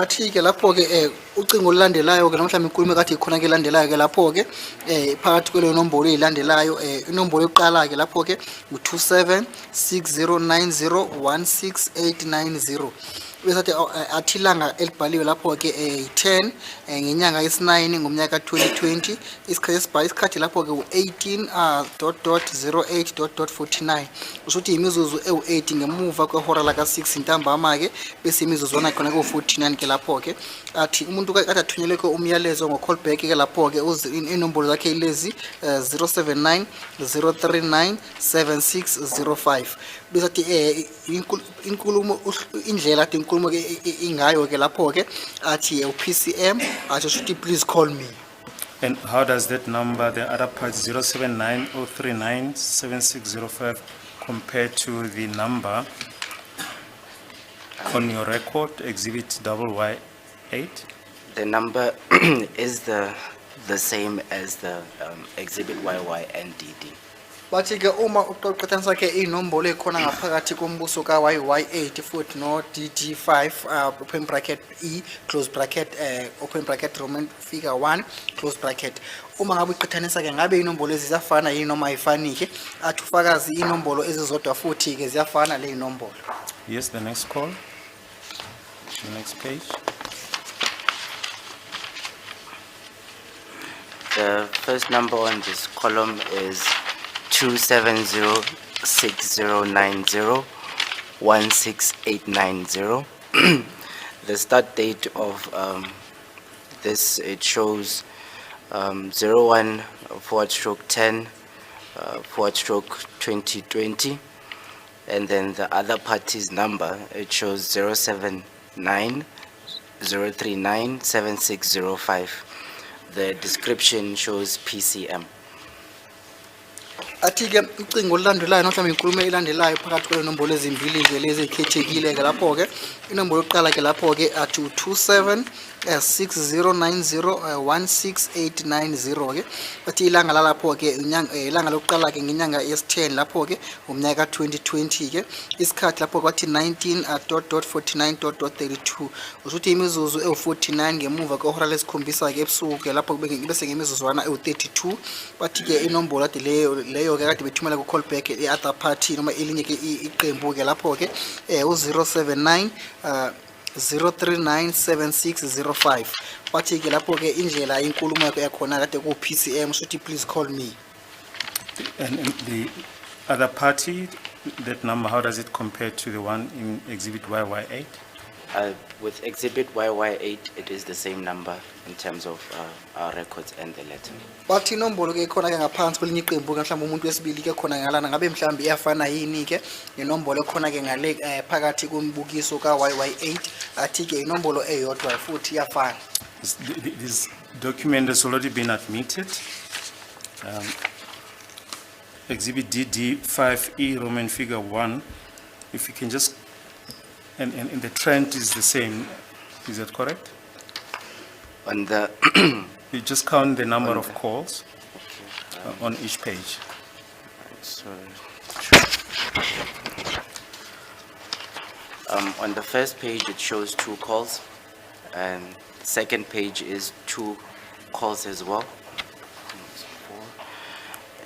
athi ke lapho ke ucingo olulandelayo ke namhlanje inkulumo kathi ikhona ke landelayo ke lapho ke phakathi kwele nombolo ezilandelayo inombolo yokuqala ke lapho ke u2760901689 bese athi ilanga elibhaliwe lapho ke 10 ngenyanga yesi9 ngomnyaka 2020 isikhathi lapho ke u18:08:49 usuthi imizuzu ewu8 ngemuva kwehora laka 6 intambama ke bese imizuzu ona khona ku49 ke lapho ke athi umuntu kade athunyelwe ke umyalezo ngo-callback ke lapho ke inombolo zakhe ilezi 0790397605 bese athi inkulumo indlela athi inkulumo ke ingayo ke lapho ke athi uPCM athi should please call me. And how does that number, the other part 0790397605, compare to the number on your record, Exhibit YY8? The number is the same as the Exhibit YY and DD. Bathi ke uma uqoqethanisa ke inombolo ekhona ngaphakathi kombuso ka YY8 futhi no DD5 open bracket E close bracket open bracket Roman figure 1 close bracket, uma ngabe uqhathanisa ke ngabe inombolo eziyafana yini noma ayifani ke athi ufakazi inombolo ezizodwa futhi ke ziyafana le inombolo. Yes, the next call, the next page. The first number on this column is 27060901689. The start date of this, it shows 01/10/2020, and then the other party's number, it shows 079-039-7605. The description shows PCM. Athi ke ucingo olulandelayo mhlawumbe inkulumo elandelayo phakathi kwale nombolo ezimbili ke lezi ezikhethekile ke lapho ke inombolo yokuqala ke lapho ke athi 2760901689 ke bathi ilanga lalapho ke ilanga lokuqala ke ngenyanga yesi10 lapho ke umnyaka 2020 ke isikhathi lapho kwathi 19:49:32 usuthi imizuzu ewu49 ngemuva kwehora lesikhombisa ke ebusuku ke lapho bese ngemizuzwana ewu32 bathi ke inombolo ade leyo ke kade bethumela ku callback e-other party noma elinye ke iqembu ke lapho ke u079 0397605 bathi ke lapho ke indlela inkulumo yakho yakhona kade ku PCM should please call me. And the other party, that number, how does it compare to the one in Exhibit YY8? With Exhibit YY8, it is the same number in terms of our records and the letter. Bathi inombolo ke khona ke ngaphansi kwelinye iqembu ke mhlawumbe umuntu wesibili ke khona ngalana ngabe mhlawumbe iyafana yini ke inombolo khona ke ngale phakathi kombukiso ka YY8 athi ke inombolo eyodwa futhi iyafana. This document has already been admitted. Exhibit DD5E Roman figure 1, if you can just, and the trend is the same, is that correct? On the You just count the number of calls on each page. On the first page, it shows 2 calls, and second page is 2 calls as well.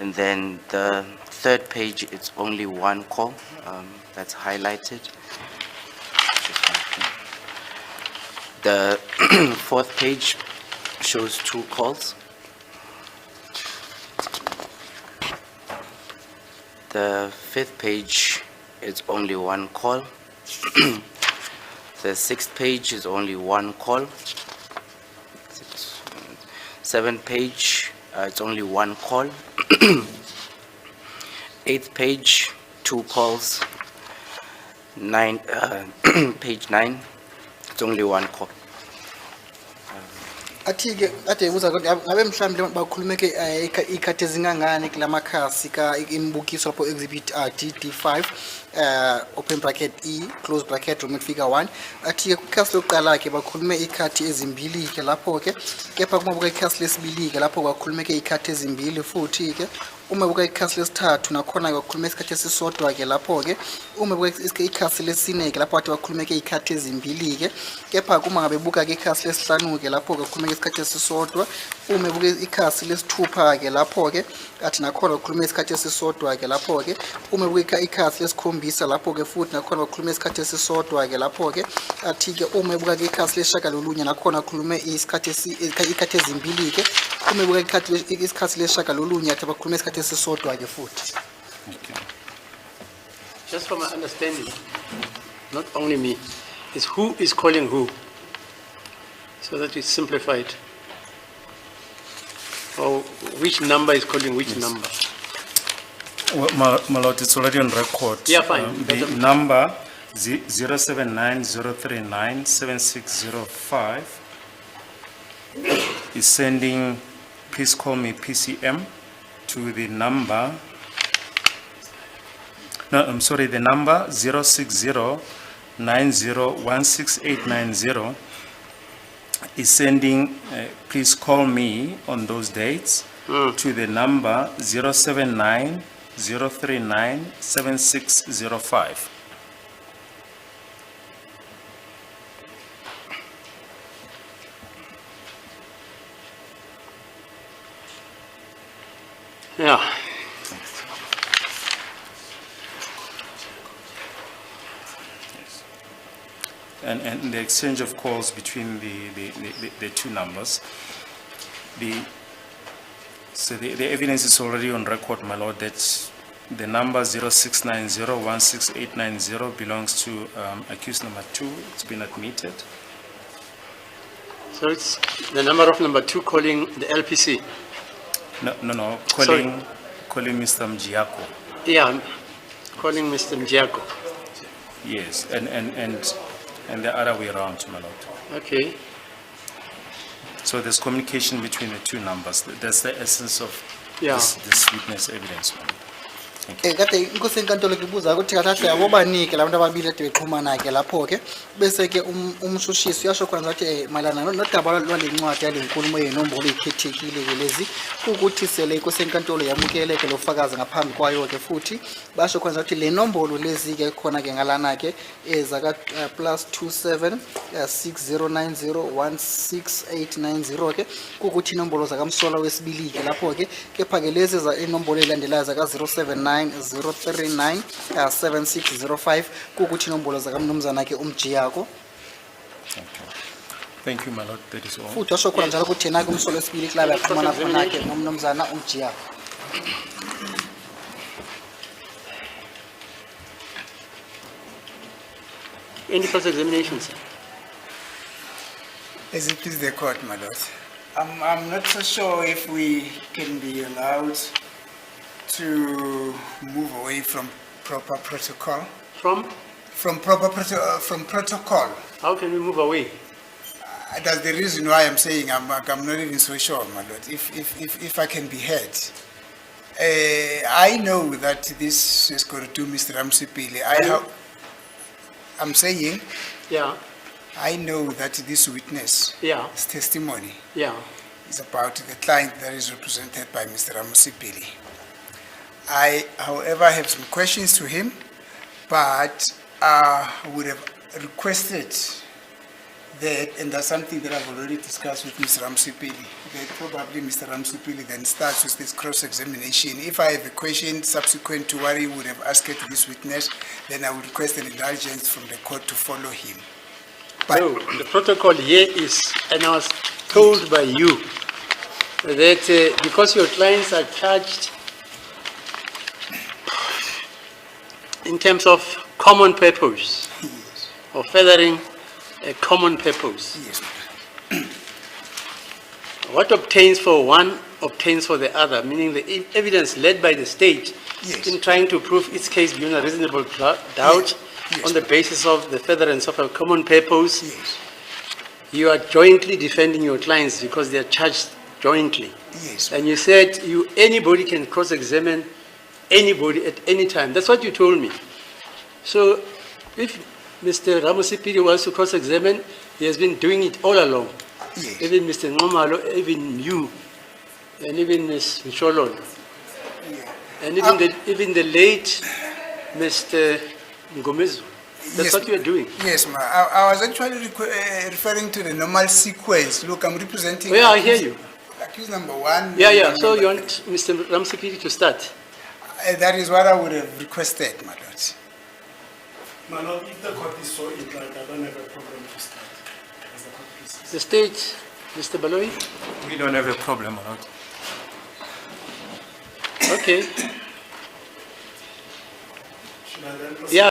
And then the third page, it's only 1 call that's highlighted. The fourth page shows 2 calls. The fifth page is only 1 call. The sixth page is only 1 call. Seventh page, it's only 1 call. Eighth page, 2 calls. Page 9, it's only 1 call. Athi ke ade uza ngabe mhlawumbe bakhulume ke ikhathi ezingangani kulamakhasi ka imbukiso lapho exhibit DD5 open bracket E close bracket Roman figure 1 athi ke kukhasi lokuqala ke bakhulume ikhathi ezimbili ke lapho ke kepha kuma buka ikhathi lesibili ke lapho bakhulume ke ikhathi ezimbili futhi ke uma buka ikhasi lesithathu nakhona ke wakhuluma isikhathi esisodwa ke lapho ke uma buka ikhasi lesine ke lapho wathi wakhuluma ke ikhathi ezimbili ke kepha kuma ngabe buka ke ikhasi lesihlanu ke lapho ke wakhuluma isikhathi esisodwa uma buka ikhasi lesithupha ke lapho ke athi nakhona wakhuluma isikhathi esisodwa ke lapho ke uma buka ikhasi lesikhombisa lapho ke futhi nakhona wakhuluma isikhathi esisodwa ke lapho ke athi ke uma buka ke ikhasi leshagalolunye nakhona wakhuluma ikhathi ezimbili ke uma buka isikhathi leshagalolunye athi bakhuluma isikhathi esisodwa ke futhi. Okay. Just from my understanding, not only me, is who is calling who, so that it's simplified. Or which number is calling which number. Well, my lord, it's already on record. Yeah, fine. The number 079-039-7605 is sending, please call me PCM, to the number, no, I'm sorry, the number 060-90-16890 is sending, please call me on those dates to the number 079-039-7605. Yeah. And the exchange of calls between the two numbers. So the evidence is already on record, my lord, that the number 0690-16890 belongs to accused number 2. It's been admitted. So it's the number of number 2 calling the LPC. No, Sorry. calling Mr. Mjiako. Yeah, calling Mr. Mjiako. Yes, and the other way around, my lord. Okay. So there's communication between the two numbers. That's the essence of Yeah. this witness evidence, my lord. Kade inkosi enkantolo kubuza ukuthi kade abobanike labantu ababili ade bexhumana ke lapho ke bese ke umshushisi uyasho khona ukuthi malana nodaba lwalencwadi yalenkulumo yenombolo ekhethekile ke lezi ukuthi sele inkosi enkantolo yamukele ke lofakazi ngaphambi kwayo ke futhi basho khona ukuthi le nombolo lezi ke khona ke ngalana ke ezaka +27 6090168890 ke ukuthi inombolo zakamsola wesibili ke lapho ke kepha ke lezi za inombolo elandelayo zaka 079-039-7605 kukuthi inombolo zakamnumzana ke umjiyako. Thank you, my lord. That is all. Futhi washo khona njalo ukuthi yena ke umsolo wesibili club yaxhumana khona ke nomnumzana umjiyako. Any cross-examination, sir? As it is the court, my lord. I'm not so sure if we can be allowed to move away from proper protocol. From? From protocol. How can we move away? That's the reason why I'm saying I'm not even so sure, my lord, if I can be heard. I know that this is going to do Mr. Ramsipili. I'm saying Yeah, I know that this witness, yeah, his testimony, yeah. is about the client that is represented by Mr. Ramsipili. I, however, have some questions to him, but would have requested that, and that's something that I've already discussed with Mr. Ramsipili, that probably Mr. Ramsipili then starts with this cross-examination. If I have a question subsequent to what he would have asked this witness, then I would request an indulgence from the court to follow him. But No, the protocol here is, and I was told by you, that because your clients are charged in terms of common purpose, yes, or furthering a common purpose, yes, what obtains for one obtains for the other, meaning the evidence led by the state Yes. in trying to prove its case beyond a reasonable doubt Yes. on the basis of the furtherance of a common purpose. yes, You are jointly defending your clients because they are charged jointly. yes, And you said anybody can cross-examine anybody at any time. That's what you told me. So if Mr. Ramosipidi wants to cross-examine, he has been doing it all along. yes. Even Mr. Ngomalo, even you, and even Ms. Michololo. Yes. And even the late Mr. Ngomezu. That's Yes. what you are doing. Yes, ma. I was actually referring to the normal sequence. Look, I'm representing. Yeah, I hear you. Accused number one. Yeah. So number you want Mr. Ramsipiri to start? That is what I would have requested, my lord. My lord, if the court is so inclined, I don't have a problem to start. As the court pleases. The state, Mr. Baloyi? We don't have a problem, my lord. Should Okay. I then proceed? Yeah.